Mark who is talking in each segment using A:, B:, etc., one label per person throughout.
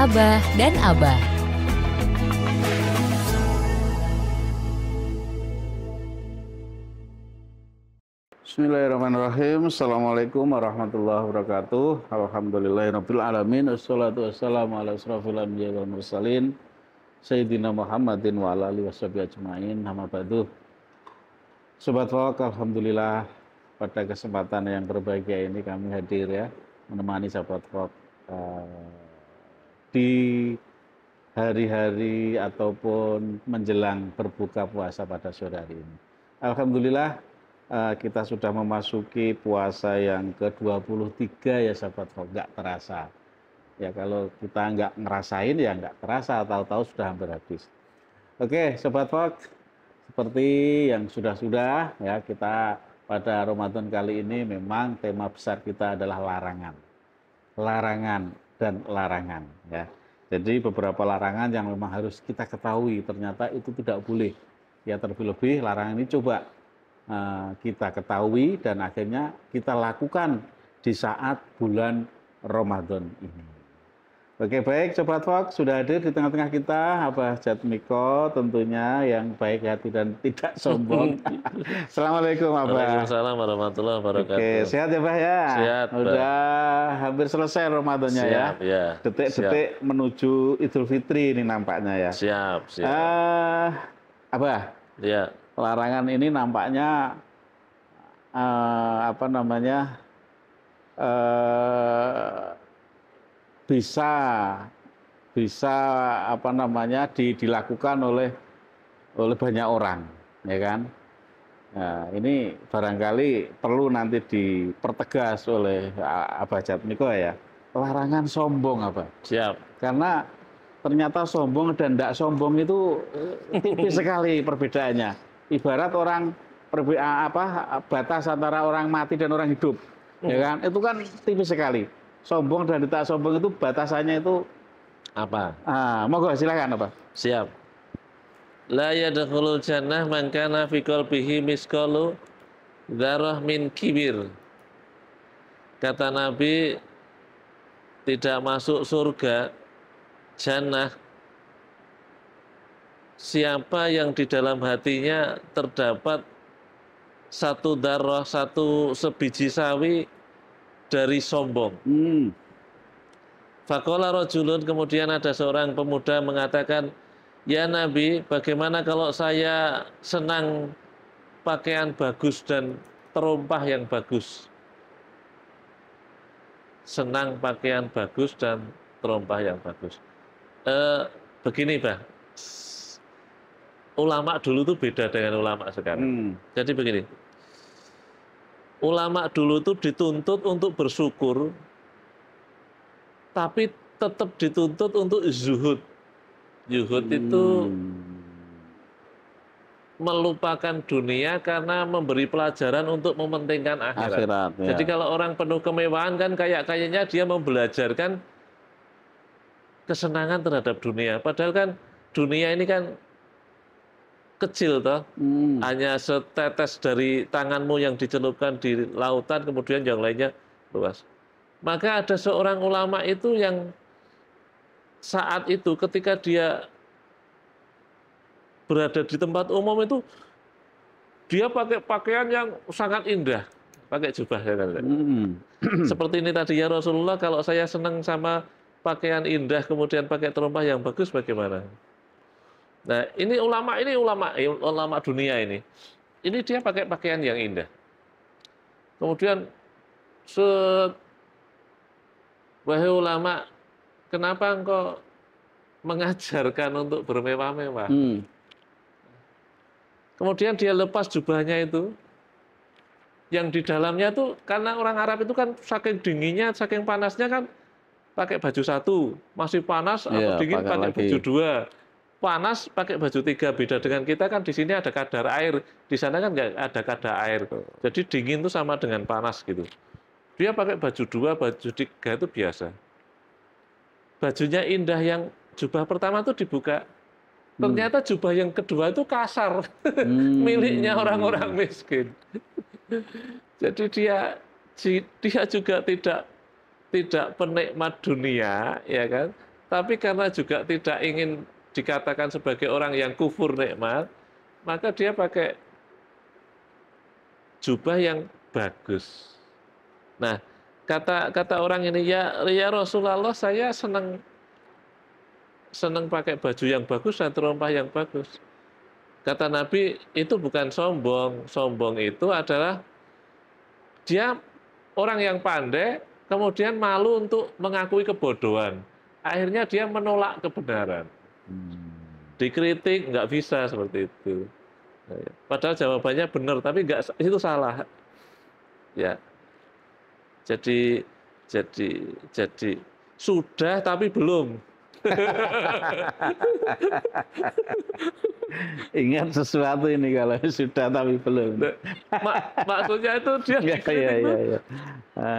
A: Abah dan Abah.
B: Bismillahirrahmanirrahim. Assalamualaikum warahmatullahi wabarakatuh. Alhamdulillahirabbil alamin. Wassalatu wassalamu ala asrofil anbiya'i wal mursalin Sayyidina Muhammadin wa ala alihi washabihi ajmain. Amma ba'du. Sobat Fok, alhamdulillah pada kesempatan yang berbahagia ini kami hadir ya menemani Sobat Fok di hari-hari ataupun menjelang berbuka puasa pada sore hari ini. Alhamdulillah kita sudah memasuki puasa yang ke-23 ya Sobat Fok, nggak terasa. Ya kalau kita nggak ngerasain ya nggak terasa, tahu-tahu sudah hampir habis. Oke Sobat Fok, seperti yang sudah-sudah ya kita pada Ramadan kali ini memang tema besar kita adalah larangan. Larangan dan larangan ya. Jadi beberapa larangan yang memang harus kita ketahui ternyata itu tidak boleh. Ya terlebih larangan ini coba kita ketahui dan akhirnya kita lakukan di saat bulan Ramadan ini. Oke baik Sobat Fok, sudah hadir di tengah-tengah kita Abah Jatmiko tentunya yang baik hati dan tidak sombong. Assalamualaikum Abah.
C: Waalaikumsalam warahmatullahi wabarakatuh.
B: Oke sehat ya Bah ya?
C: Sehat.
B: Udah hampir selesai Ramadannya ya?
C: Ya.
B: Detik-detik menuju Idul Fitri ini nampaknya ya?
C: Siap.
B: Abah?
C: Ya.
B: Larangan ini nampaknya bisa dilakukan oleh banyak orang, ya kan? Nah, ini barangkali perlu nanti dipertegas oleh Abah Jatmiko ya. Larangan sombong Abah.
C: Siap.
B: Karena ternyata sombong dan tidak sombong itu tipis sekali perbedaannya. Ibarat orang batas antara orang mati dan orang hidup, ya kan? Itu kan tipis sekali. Sombong dan tidak sombong itu batasannya itu
C: apa?
B: Monggo silakan apa?
C: Siap. La yadkhulul jannah man kana fi qalbihi misqalu dzarrah min kibir. Kata Nabi, tidak masuk surga jannah siapa yang di dalam hatinya terdapat satu darah, satu sebiji sawi dari sombong. Faqala rajulun, kemudian ada seorang pemuda mengatakan, ya Nabi, bagaimana kalau saya senang pakaian bagus dan terompah yang bagus? Senang pakaian bagus dan terompah yang bagus. Begini Bah, ulama dulu itu beda dengan ulama sekarang. Jadi begini, ulama dulu itu dituntut untuk bersyukur, tapi tetap dituntut untuk zuhud. Zuhud itu melupakan dunia karena memberi pelajaran untuk mementingkan akhirat.
B: Ya.
C: Jadi kalau orang penuh kemewahan kan kayaknya dia membelajarkan kesenangan terhadap dunia. Padahal kan dunia ini kan kecil toh, hanya setetes dari tanganmu yang dicelupkan di lautan, kemudian yang lainnya luas. Maka ada seorang ulama itu yang saat itu ketika dia berada di tempat umum itu, dia pakai pakaian yang sangat indah, pakai jubah. Seperti ini tadi ya Rasulullah, kalau saya senang sama pakaian indah, kemudian pakai terompah yang bagus, bagaimana? Nah, ini ulama dunia ini. Ini dia pakai pakaian yang indah. Kemudian, wahai ulama, kenapa engkau mengajarkan untuk bermewah-mewah? Kemudian dia lepas jubahnya itu, yang di dalamnya tuh, karena orang Arab itu kan saking dinginnya, saking panasnya kan pakai baju satu, masih panas atau dingin pakai baju dua. Panas pakai baju tiga, beda dengan kita kan di sini ada kadar air, di sana kan nggak ada kadar air, jadi dingin itu sama dengan panas gitu. Dia pakai baju dua, baju tiga itu biasa. Bajunya indah, yang jubah pertama itu dibuka, ternyata jubah yang kedua itu kasar, miliknya orang-orang miskin. Jadi dia juga tidak penikmat dunia, ya kan? Tapi karena juga tidak ingin dikatakan sebagai orang yang kufur nikmat, maka dia pakai jubah yang bagus. Nah, kata orang ini, ya Rasulullah, saya senang pakai baju yang bagus dan terompah yang bagus. Kata Nabi, itu bukan sombong. Sombong itu adalah dia orang yang pandai, kemudian malu untuk mengakui kebodohan. Akhirnya dia menolak kebenaran. Dikritik nggak bisa seperti itu. Padahal jawabannya benar, tapi nggak, itu salah. Ya, jadi sudah tapi belum.
B: Ingat sesuatu ini kalau sudah tapi belum.
C: Maksudnya itu dia dikritik itu,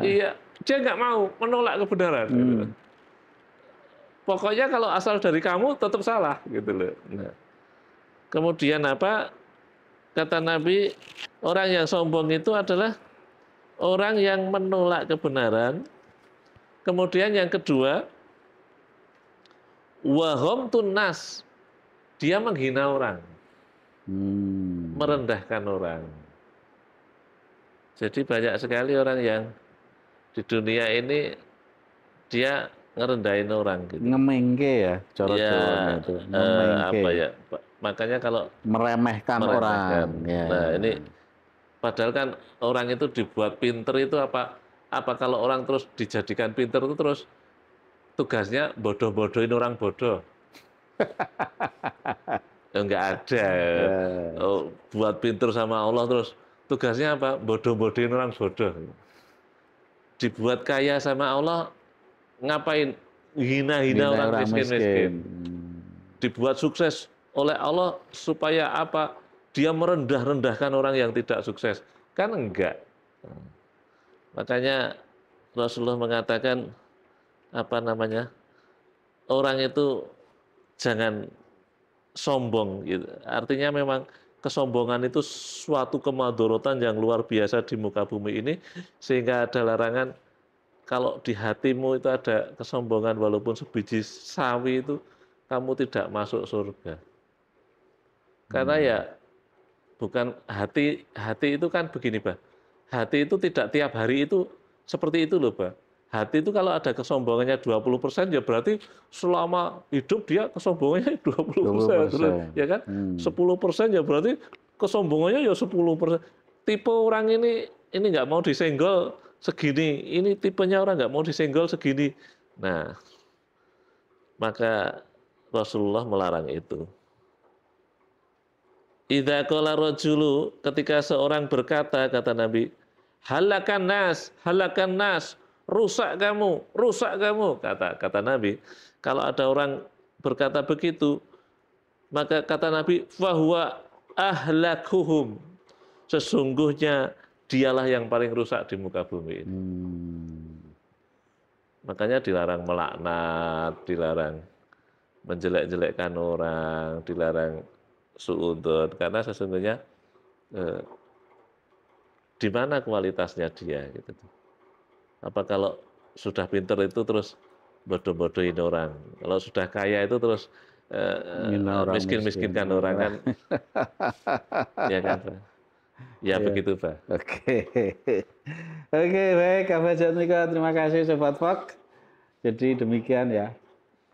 C: iya, dia nggak mau menolak kebenaran. Gitu. Pokoknya kalau asal dari kamu tetap salah, gitu loh. Nah, kemudian apa? Kata Nabi, orang yang sombong itu adalah orang yang menolak kebenaran. Kemudian yang kedua, wahom tunnas, dia menghina orang, merendahkan orang. Jadi banyak sekali orang yang di dunia ini dia ngerendahin orang gitu.
B: Ngemengke ya, cara-caranya itu. Ngemengke.
C: Apa ya? Makanya kalau
B: meremehkan orang. Ya.
C: Nah, ini padahal kan orang itu dibuat pinter itu apa kalau orang terus dijadikan pinter itu terus tugasnya bodoh-bodohin orang bodoh. Enggak ada. Oh, buat pinter sama Allah terus tugasnya apa? Bodoh-bodohin orang bodoh. Dibuat kaya sama Allah, ngapain? Hina-hina orang miskin-miskin. Dibuat sukses oleh Allah supaya apa? Dia merendah-rendahkan orang yang tidak sukses. Kan enggak. Makanya Rasulullah mengatakan apa namanya? Orang itu jangan sombong gitu. Artinya memang kesombongan itu suatu kemadorotan yang luar biasa di muka bumi ini, sehingga ada larangan kalau di hatimu itu ada kesombongan walaupun sebiji sawi itu kamu tidak masuk surga. Karena ya bukan hati itu kan begini, Pak. Hati itu tidak tiap hari itu seperti itu loh, Pak. Hati itu kalau ada kesombongannya 20%, ya berarti selama hidup dia kesombongannya 20%. Ya kan? 10% ya berarti kesombongannya ya 10%. Tipe orang ini nggak mau disenggol segini, ini tipenya orang nggak mau disenggol segini. Nah, maka Rasulullah melarang itu. Idza qala rajulu, ketika seorang berkata, kata Nabi, halakan nas, rusak kamu, kata Nabi. Kalau ada orang berkata begitu, maka kata Nabi, fahuwa ahlakuhum, sesungguhnya dialah yang paling rusak di muka bumi ini. Makanya dilarang melaknat, dilarang menjelek-jelekkan orang, dilarang suudzon, karena sesungguhnya di mana kualitasnya dia gitu. Apa kalau sudah pinter itu terus bodoh-bodohin orang, kalau sudah kaya itu terus miskin-miskinkan orang kan. Ya kan, Pak? Ya begitu, Pak.
B: Oke, baik, Kak Jatmiko, terima kasih Sobat Fok. Jadi demikian ya,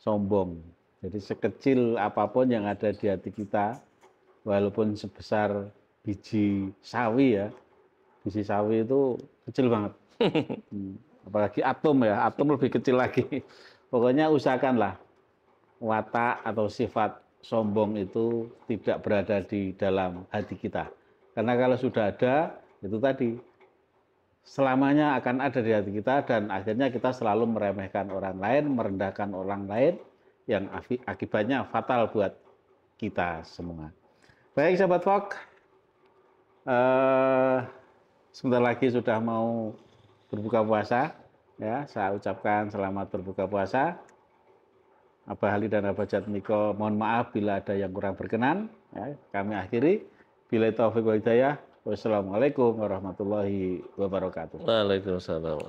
B: sombong. Jadi sekecil apapun yang ada di hati kita, walaupun sebesar biji sawi ya, biji sawi itu kecil banget. Apalagi atom ya, atom lebih kecil lagi. Pokoknya usahakanlah watak atau sifat sombong itu tidak berada di dalam hati kita. Karena kalau sudah ada, itu tadi, selamanya akan ada di hati kita, dan akhirnya kita selalu meremehkan orang lain, merendahkan orang lain, yang akibatnya fatal buat kita semua. Baik, Sobat Fok, sebentar lagi sudah mau berbuka puasa, ya. Saya ucapkan selamat berbuka puasa. Abah Ali dan Abah Jatmiko, mohon maaf bila ada yang kurang berkenan. Ya, kami akhiri. Billahi taufiq wal hidayah. Wassalamualaikum warahmatullahi wabarakatuh.
C: Waalaikumsalam.